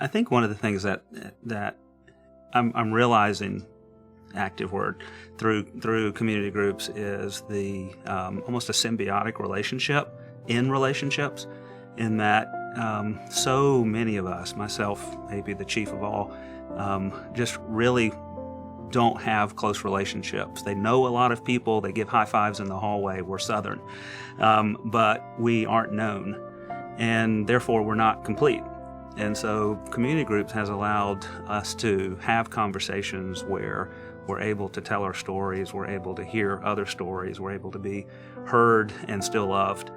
I think one of the things that I'm realizing, active word, through community groups is the almost a symbiotic relationship in relationships, in that so many of us, myself maybe the chief of all, just really don't have close relationships. They know a lot of people, they give high fives in the hallway, we're Southern, but we aren't known, and therefore we're not complete. And so community groups has allowed us to have conversations where we're able to tell our stories, we're able to hear other stories, we're able to be heard and still loved,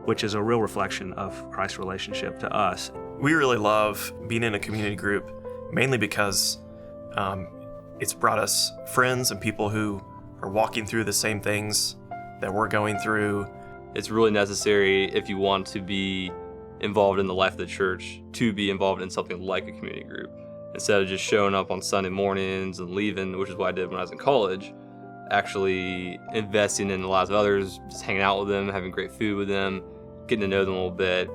which is a real reflection of Christ's relationship to us. We really love being in a community group, mainly because it's brought us friends and people who are walking through the same things that we're going through. It's really necessary if you want to be involved in the life of the church to be involved in something like a community group. Instead of just showing up on Sunday mornings and leaving, which is what I did when I was in college, actually investing in the lives of others, just hanging out with them, having great food with them, getting to know them a little bit,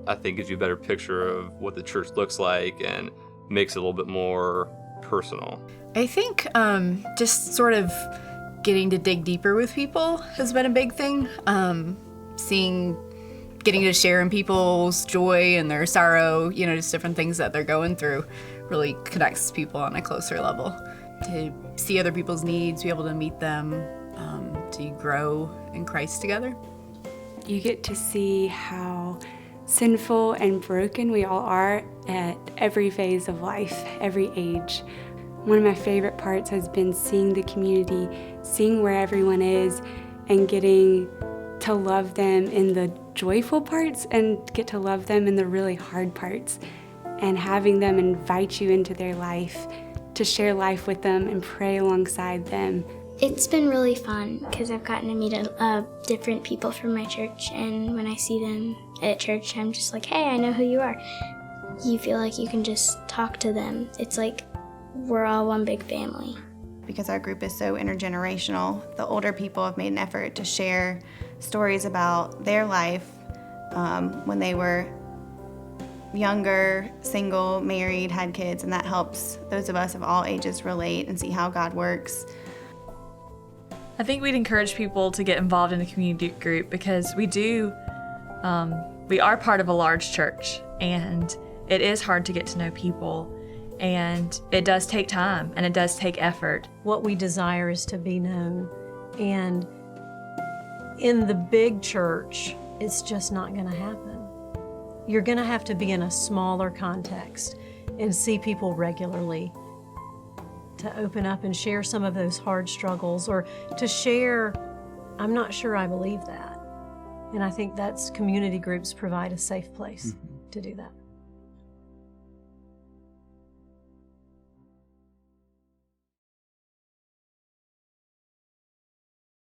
I think gives you a better picture of what the church looks like and makes it a little bit more personal. I think just sort of getting to dig deeper with people has been a big thing. Getting to share in people's joy and their sorrow, just different things that they're going through really connects people on a closer level. To see other people's needs, be able to meet them, to grow in Christ together. You get to see how sinful and broken we all are at every phase of life, every age. One of my favorite parts has been seeing the community, seeing where everyone is, and getting to love them in the joyful parts and get to love them in the really hard parts, and having them invite you into their life, to share life with them and pray alongside them. It's been really fun because I've gotten to meet different people from my church, and when I see them at church, I'm just like, hey, I know who you are. You feel like you can just talk to them. It's like we're all one big family. Because our group is so intergenerational, the older people have made an effort to share stories about their life when they were younger, single, married, had kids, and that helps those of us of all ages relate and see how God works. I think we'd encourage people to get involved in a community group because we are part of a large church, and it is hard to get to know people, and it does take time and it does take effort. What we desire is to be known, and in the big church, it's just not going to happen. You're going to have to be in a smaller context and see people regularly to open up and share some of those hard struggles, or to share, I'm not sure I believe that. And I think that's community groups provide a safe place to do that.